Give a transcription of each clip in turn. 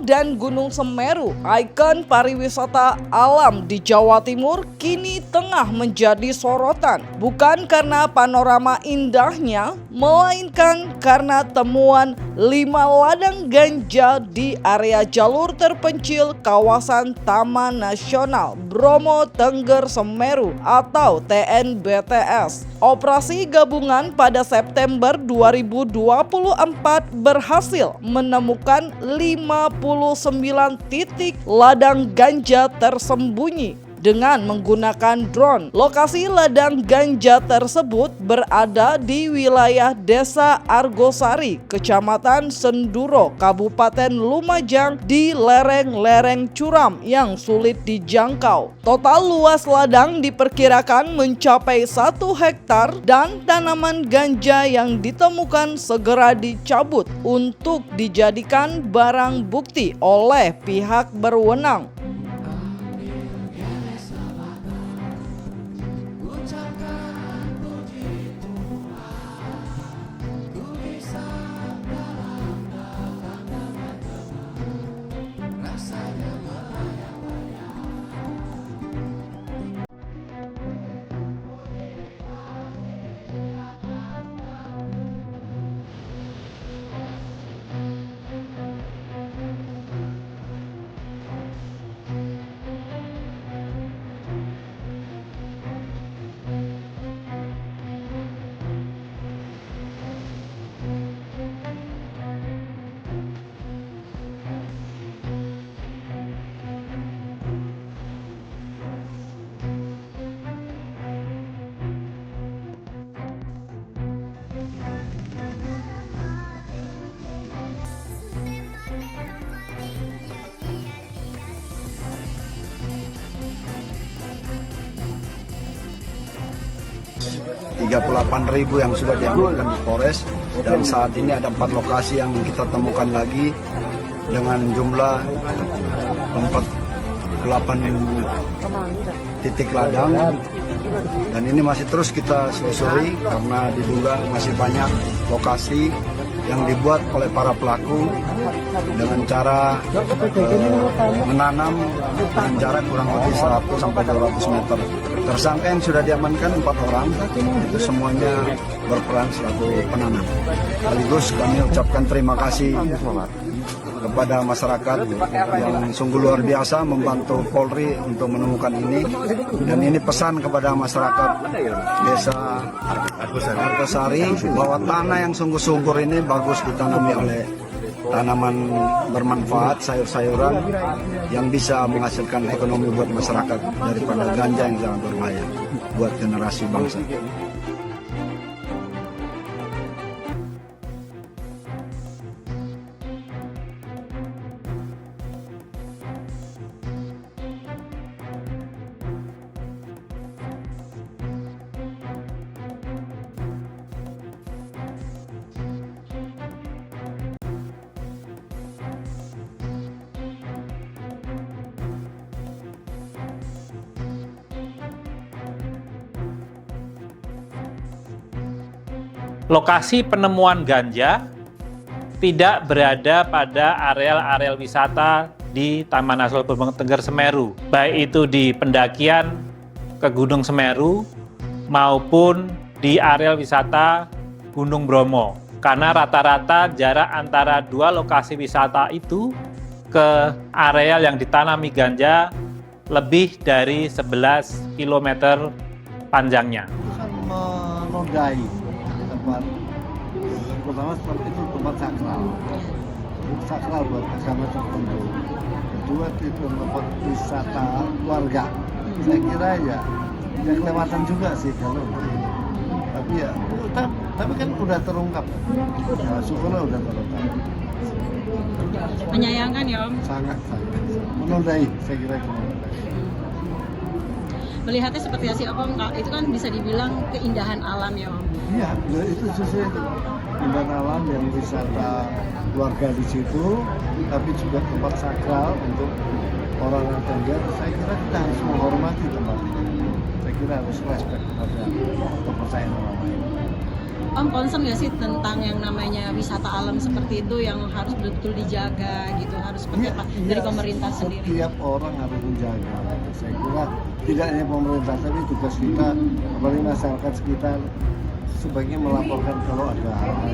dan Gunung Semeru, ikon pariwisata alam di Jawa Timur, kini tengah menjadi sorotan. Bukan karena panorama indahnya, melainkan karena temuan 5 ladang ganja di area jalur terpencil kawasan Taman Nasional Bromo Tengger Semeru atau TNBTS. Operasi gabungan pada September 2024 berhasil menemukan 59 titik ladang ganja tersembunyi dengan menggunakan drone. Lokasi ladang ganja tersebut berada di wilayah Desa Argosari, Kecamatan Senduro, Kabupaten Lumajang di lereng-lereng curam yang sulit dijangkau. Total luas ladang diperkirakan mencapai 1 hektar dan tanaman ganja yang ditemukan segera dicabut untuk dijadikan barang bukti oleh pihak berwenang. Ribu yang sudah diamankan di Polres, dan saat ini ada 4 lokasi yang kita temukan lagi dengan jumlah 48 titik ladang, dan ini masih terus kita selusuri karena diduga masih banyak lokasi yang dibuat oleh para pelaku dengan cara menanam dengan jarak kurang lebih 100 sampai 200 meter. Tersangka yang sudah diamankan 4 orang, itu semuanya berperan selaku penanam. Sekaligus kami ucapkan terima kasih kepada masyarakat yang sungguh luar biasa membantu Polri untuk menemukan ini. Dan ini pesan kepada masyarakat Desa Argosari bahwa tanah yang sungguh subur ini bagus ditanami oleh tanaman bermanfaat, sayur-sayuran yang bisa menghasilkan ekonomi buat masyarakat daripada ganja yang sangat berbahaya buat generasi bangsa. Lokasi penemuan ganja tidak berada pada areal-areal wisata di Taman Nasional Bromo Tengger Semeru, baik itu di pendakian ke Gunung Semeru maupun di areal wisata Gunung Bromo. Karena rata-rata jarak antara 2 lokasi wisata itu ke areal yang ditanami ganja lebih dari 11 km panjangnya. Menodai tempat, pertama seperti itu tempat sakral buat agama tertentu. Kedua itu tempat wisata keluarga. Saya kira ya kelewatan juga sih kalau tapi kan udah terungkap. Ya, syukurlah udah terungkap. Menyayangkan ya Om? Sangat menodai, saya kira menodai. Melihatnya seperti sih Om, itu kan bisa dibilang keindahan alam ya Om? Iya, itu justru itu keindahan alam yang wisata keluarga di situ, tapi juga tempat sakral untuk orang Tengger. Saya kira kita harus menghormati tempat itu. Saya kira harus respect kepada kepercayaan orang lain. Om concern nggak sih tentang yang namanya wisata alam seperti itu yang harus betul-betul dijaga gitu, harus seperti apa dari pemerintah sendiri? Setiap orang harus menjaga. Saya kira tidak hanya pemerintah, tapi tugas kita, apalagi masyarakat sekitar, sebaiknya melaporkan kalau ada hal-hal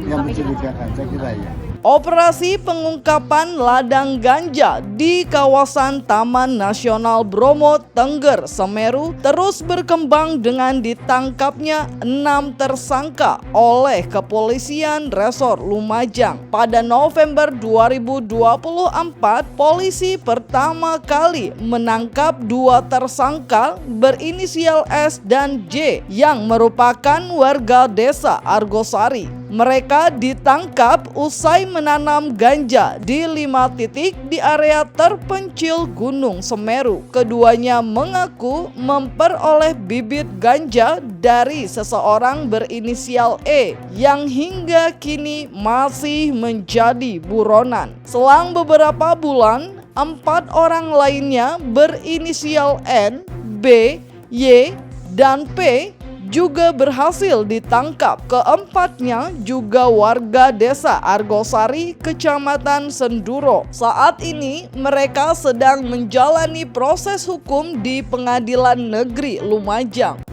yang mencurigakan. Saya kira ya. Operasi pengungkapan ladang ganja di kawasan Taman Nasional Bromo Tengger Semeru terus berkembang dengan ditangkapnya 6 tersangka oleh Kepolisian Resor Lumajang. Pada November 2024, polisi pertama kali menangkap 2 tersangka berinisial S dan J yang merupakan warga desa Argosari. Mereka ditangkap usai menanam ganja di 5 titik di area terpencil Gunung Semeru. Keduanya mengaku memperoleh bibit ganja dari seseorang berinisial E yang hingga kini masih menjadi buronan. Selang beberapa bulan, 4 orang lainnya berinisial N, B, Y, dan P juga berhasil ditangkap. Keempatnya juga warga desa Argosari, Kecamatan Senduro. Saat ini mereka sedang menjalani proses hukum di Pengadilan Negeri Lumajang.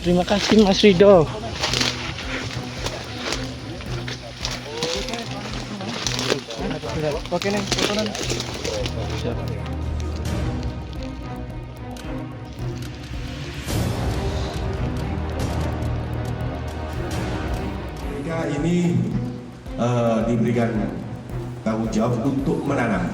Terima kasih Mas Rido. Oke nih, ini diberikan tanggung jawab untuk menanam,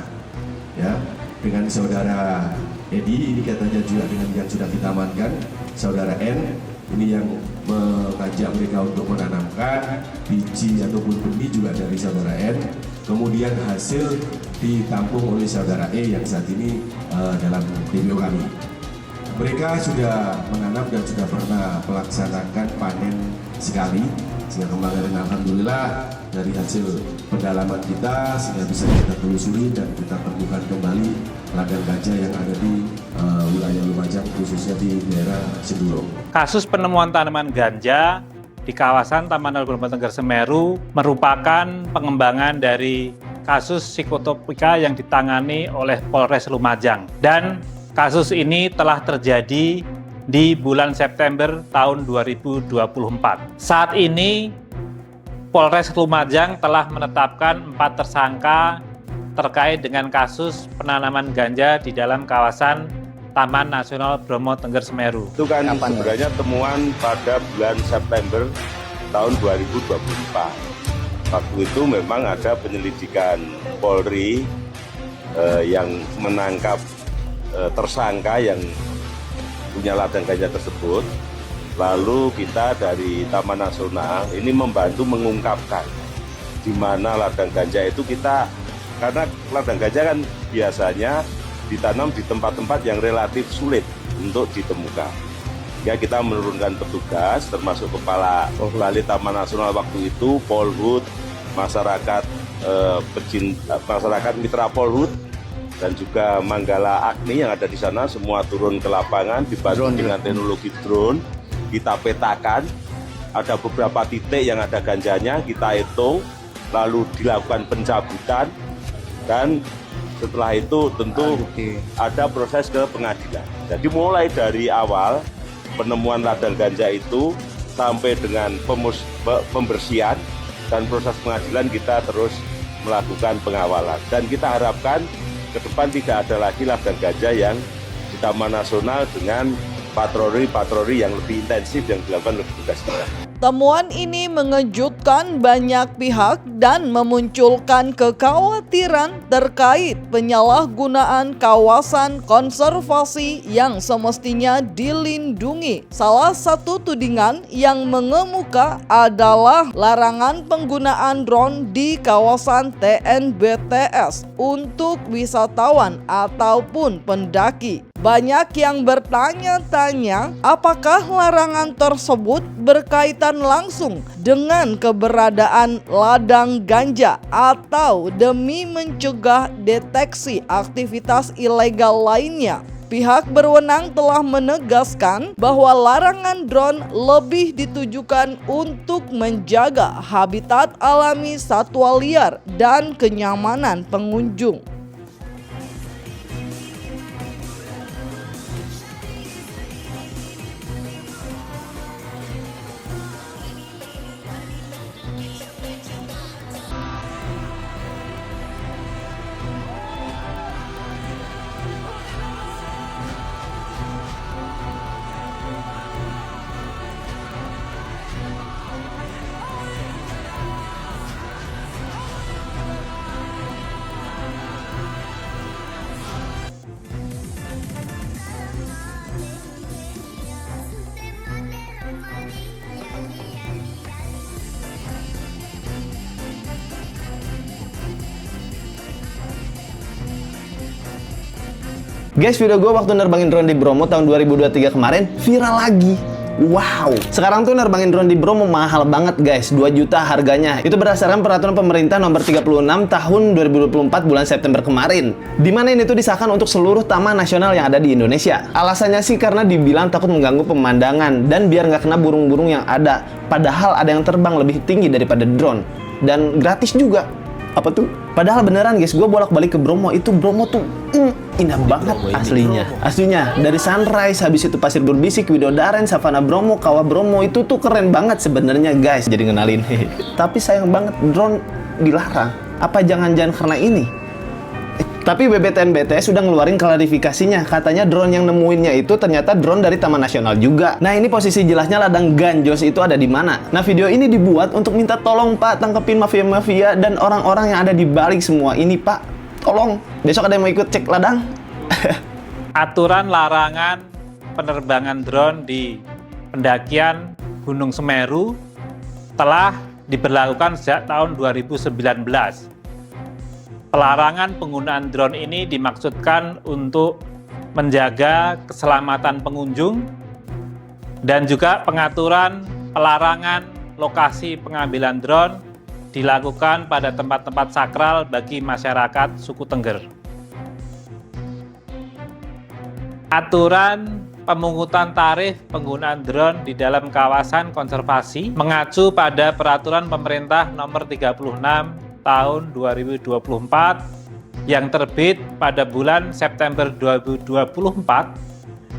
ya, dengan saudara Edi ini katanya juga dengan yang sudah kita amankan, saudara N ini yang mengajak mereka untuk menanamkan biji ataupun benih juga dari saudara N, kemudian hasil ditampung oleh saudara E yang saat ini dalam DPO kami. Mereka sudah menanam dan sudah pernah melaksanakan panen sekali, sehingga kemarin alhamdulillah dari hasil pendalaman kita sehingga bisa kita telusuri dan kita temukan kembali ladang ganja yang ada di wilayah Lumajang, khususnya di daerah Senduro. Kasus penemuan tanaman ganja di kawasan Taman Nasional Bromo Tengger Semeru merupakan pengembangan dari kasus psikotropika yang ditangani oleh Polres Lumajang, dan kasus ini telah terjadi di bulan September tahun 2024. Saat ini Polres Lumajang telah menetapkan 4 tersangka terkait dengan kasus penanaman ganja di dalam kawasan Taman Nasional Bromo Tengger Semeru. Itu kan sebenarnya temuan pada bulan September tahun 2024. Waktu itu memang ada penyelidikan Polri yang menangkap tersangka yang punya ladang ganja tersebut. Lalu kita dari Taman Nasional ini membantu mengungkapkan di mana ladang ganja itu kita, karena ladang ganja kan biasanya ditanam di tempat-tempat yang relatif sulit untuk ditemukan. Ya, kita menurunkan petugas termasuk Kepala Balai Taman Nasional waktu itu, Polhut, masyarakat masyarakat mitra Polhut, dan juga Manggala Agni yang ada di sana, semua turun ke lapangan dibantu dengan teknologi drone. Kita petakan, ada beberapa titik yang ada ganjanya, kita hitung, lalu dilakukan pencabutan, dan setelah itu tentu ada proses ke pengadilan. Jadi mulai dari awal penemuan ladang ganja itu sampai dengan pembersihan dan proses pengadilan, kita terus melakukan pengawalan. Dan kita harapkan ke depan tidak ada lagi ladang ganja yang di Taman Nasional dengan patroli yang lebih intensif yang dilakukan oleh petugas kita. Temuan ini mengejutkan banyak pihak dan memunculkan kekhawatiran terkait penyalahgunaan kawasan konservasi yang semestinya dilindungi. Salah satu tudingan yang mengemuka adalah larangan penggunaan drone di kawasan TNBTS untuk wisatawan ataupun pendaki. Banyak yang bertanya-tanya apakah larangan tersebut berkaitan langsung dengan keberadaan ladang ganja atau demi mencegah deteksi aktivitas ilegal lainnya. pihak berwenang telah menegaskan bahwa larangan drone lebih ditujukan untuk menjaga habitat alami satwa liar dan kenyamanan pengunjung. Guys, video gue waktu nerbangin drone di Bromo tahun 2023 kemarin viral lagi. Wow, sekarang tuh nerbangin drone di Bromo mahal banget guys, 2 juta harganya. Itu berdasarkan peraturan pemerintah nomor 36 tahun 2024 bulan September kemarin. Dimana ini tuh disahkan untuk seluruh taman nasional yang ada di Indonesia. Alasannya sih karena dibilang takut mengganggu pemandangan dan biar nggak kena burung-burung yang ada. Padahal ada yang terbang lebih tinggi daripada drone. Dan gratis juga. Apa tuh? Padahal beneran guys, gue bolak-balik ke Bromo, itu Bromo tuh indah banget aslinya. Dari sunrise, habis itu Pasir Berbisik, Widodaren, Savana Bromo, Kawah Bromo, itu tuh keren banget sebenarnya guys. Jadi ngenalin. Tapi sayang banget drone dilarang. Apa jangan-jangan karena ini? Tapi BBTN sudah ngeluarin klarifikasinya. Katanya drone yang nemuinnya itu ternyata drone dari Taman Nasional juga. Nah, ini posisi jelasnya ladang Ganjos itu ada di mana. Nah, video ini dibuat untuk minta tolong Pak, tangkepin mafia-mafia dan orang-orang yang ada di balik semua ini Pak. Tolong. Besok ada yang mau ikut cek ladang. Aturan larangan penerbangan drone di pendakian Gunung Semeru telah diberlakukan sejak tahun 2019. Pelarangan penggunaan drone ini dimaksudkan untuk menjaga keselamatan pengunjung dan juga pengaturan pelarangan lokasi pengambilan drone dilakukan pada tempat-tempat sakral bagi masyarakat suku Tengger. Aturan pemungutan tarif penggunaan drone di dalam kawasan konservasi mengacu pada peraturan pemerintah nomor 36 tahun 2024 yang terbit pada bulan September 2024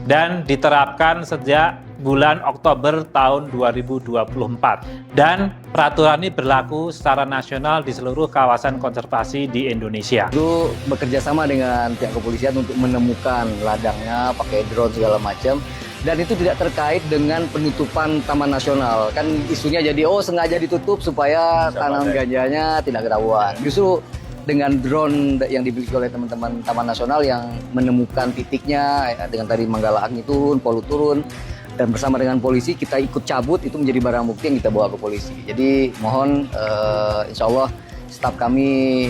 dan diterapkan sejak bulan Oktober tahun 2024. Dan peraturan ini berlaku secara nasional di seluruh kawasan konservasi di Indonesia. Itu bekerja sama dengan pihak kepolisian untuk menemukan ladangnya pakai drone segala macam. Dan itu tidak terkait dengan penutupan Taman Nasional. Kan isunya jadi, sengaja ditutup supaya tanam ganjanya tidak ketahuan. Justru dengan drone yang dimiliki oleh teman-teman Taman Nasional yang menemukan titiknya, dengan tadi Manggala Agni turun, Polu turun, dan bersama dengan polisi kita ikut cabut, itu menjadi barang bukti yang kita bawa ke polisi. Jadi mohon insya Allah staf kami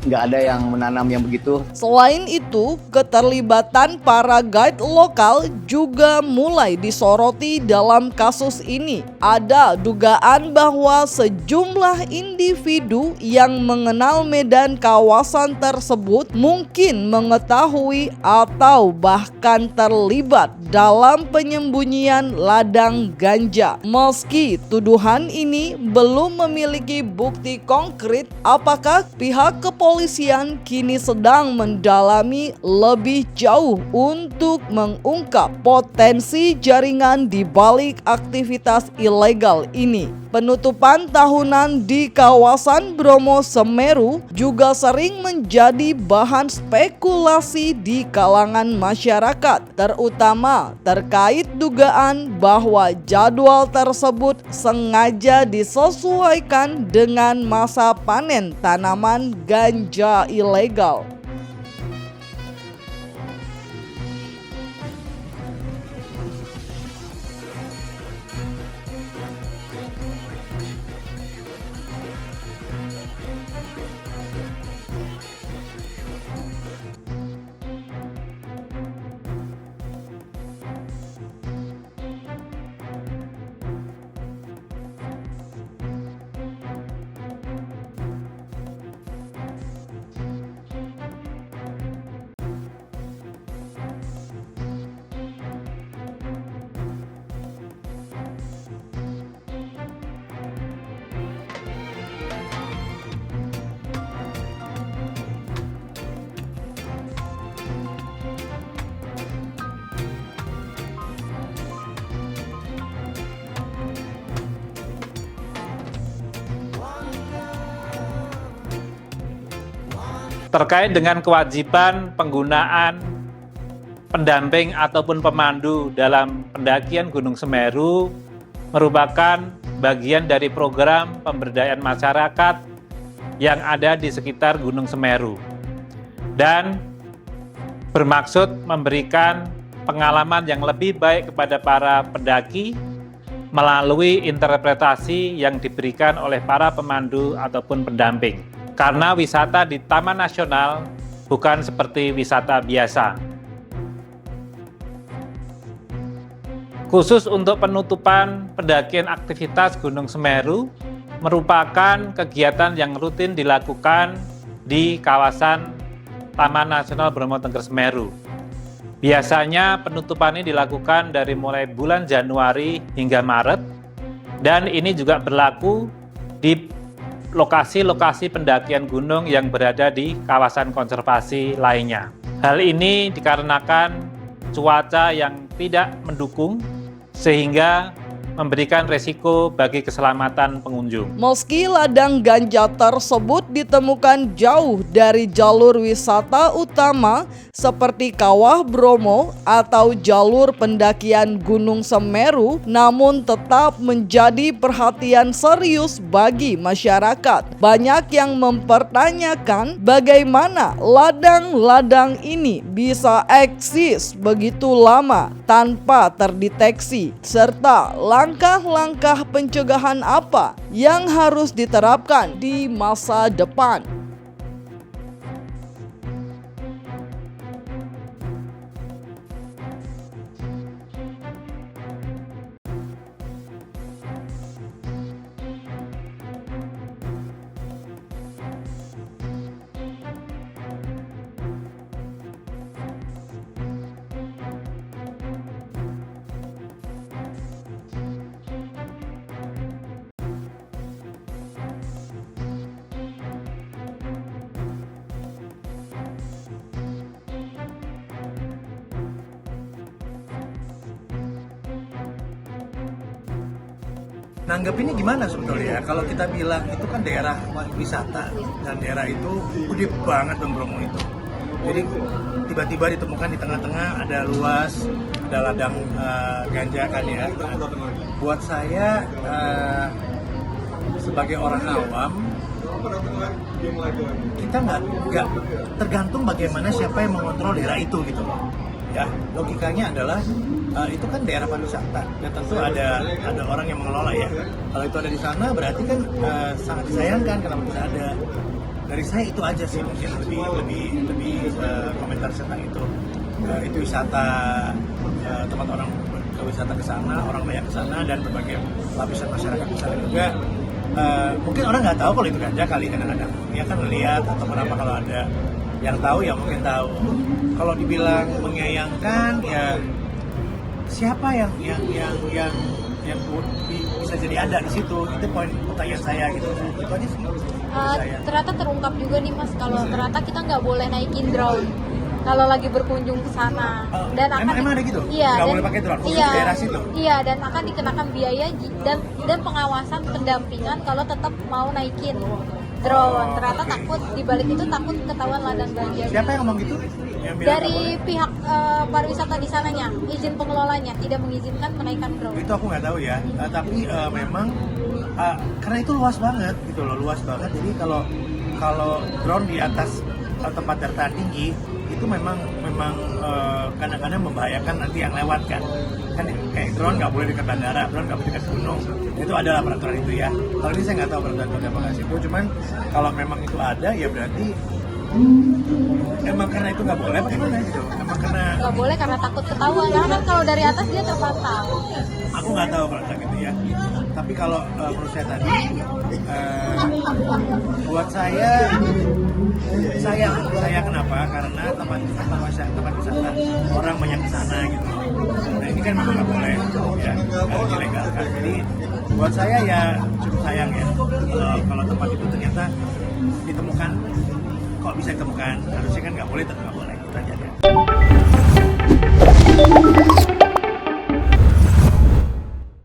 nggak ada yang menanam yang begitu. Selain itu, keterlibatan para guide lokal juga mulai disoroti dalam kasus ini. Ada dugaan bahwa sejumlah individu yang mengenal medan kawasan tersebut mungkin mengetahui atau bahkan terlibat dalam penyembunyian ladang ganja. Meski tuduhan ini belum memiliki bukti konkret, apakah pihak kepolisian kini sedang mendalami lebih jauh untuk mengungkap potensi jaringan di balik aktivitas ilegal ini. Penutupan tahunan di kawasan Bromo Semeru juga sering menjadi bahan spekulasi di kalangan masyarakat, terutama terkait dugaan bahwa jadwal tersebut sengaja disesuaikan dengan masa panen tanaman ganja ilegal. Terkait dengan kewajiban penggunaan pendamping ataupun pemandu dalam pendakian Gunung Semeru merupakan bagian dari program pemberdayaan masyarakat yang ada di sekitar Gunung Semeru dan bermaksud memberikan pengalaman yang lebih baik kepada para pendaki melalui interpretasi yang diberikan oleh para pemandu ataupun pendamping. Karena wisata di Taman Nasional bukan seperti wisata biasa. Khusus untuk penutupan pendakian aktivitas Gunung Semeru merupakan kegiatan yang rutin dilakukan di kawasan Taman Nasional Bromo Tengger Semeru. Biasanya penutupan ini dilakukan dari mulai bulan Januari hingga Maret, dan ini juga berlaku di lokasi-lokasi pendakian gunung yang berada di kawasan konservasi lainnya. Hal ini dikarenakan cuaca yang tidak mendukung, sehingga memberikan resiko bagi keselamatan pengunjung. Meski ladang ganja tersebut ditemukan jauh dari jalur wisata utama seperti Kawah Bromo atau jalur pendakian Gunung Semeru, namun tetap menjadi perhatian serius bagi masyarakat. Banyak yang mempertanyakan bagaimana ladang-ladang ini bisa eksis begitu lama tanpa terdeteksi, serta langkah-langkah pencegahan apa yang harus diterapkan di masa depan. Nanggepinnya gimana sebetulnya? Kalau kita bilang itu kan daerah wisata dan daerah itu gede banget Dong Bromo itu. Jadi tiba-tiba ditemukan di tengah-tengah ada luas, ada ladang ganja kan ya. Buat saya sebagai orang awam, kita nggak tergantung bagaimana siapa yang mengontrol daerah itu gitu loh. Ya, logikanya adalah itu kan daerah pariwisata dan tentu ada orang yang mengelola ya. Kalau itu ada di sana berarti kan sangat disayangkan kenapa bisa ada. Dari saya itu aja sih mungkin lebih komentar tentang itu. Itu wisata, tempat orang wisata ke sana, orang banyak ke sana dan berbagai lapisan masyarakat ke sana juga. Mungkin orang nggak tahu kalau itu ganja kali kadang-kadang. Ya kan melihat atau kenapa kalau ada yang tahu ya mungkin tahu. Kalau dibilang menyayangkan ya siapa yang bisa jadi ada di situ, itu poin pertanyaan saya gitu. Itu aja sih. Ternyata terungkap juga nih Mas, kalau ternyata kita nggak boleh naikin drone kalau lagi berkunjung ke sana. Dan emang ada gitu? Iya, nggak boleh pakai drone khusus daerah situ? Iya, dan akan dikenakan biaya dan pengawasan pendampingan kalau tetap mau naikin drone. Ternyata takut dibalik itu takut ketahuan ladang ganja. Siapa yang ngomong gitu? Dari pihak pariwisata di sananya, izin pengelolanya tidak mengizinkan menaikkan drone. Itu aku nggak tahu ya, tapi memang karena itu luas banget gitu loh, luas banget. Jadi kalau drone di atas tempat dataran tinggi itu memang kadang-kadang membahayakan nanti yang lewat kan kayak drone nggak boleh dekat bandara, drone nggak boleh dekat gunung, itu adalah peraturan itu ya. Kalau ini saya nggak tahu peraturan itu apa nggak sih, cuman kalau memang itu ada ya berarti emang karena itu nggak boleh bagaimana gitu, emang karena nggak boleh karena takut ketahuan, karena kan kalau dari atas dia terpantau. Aku nggak tahu peraturan gitu ya, tapi kalau menurut saya tadi buat saya kenapa? Karena tempat wisata orang banyak ke sana gitu. Nah ini kan memang nggak boleh ya, harus dilegalkan. Jadi buat saya ya cukup sayang ya kalau tempat itu ternyata ditemukan, kok bisa ditemukan? Harusnya kan nggak boleh, tetap nggak boleh. Kita aja.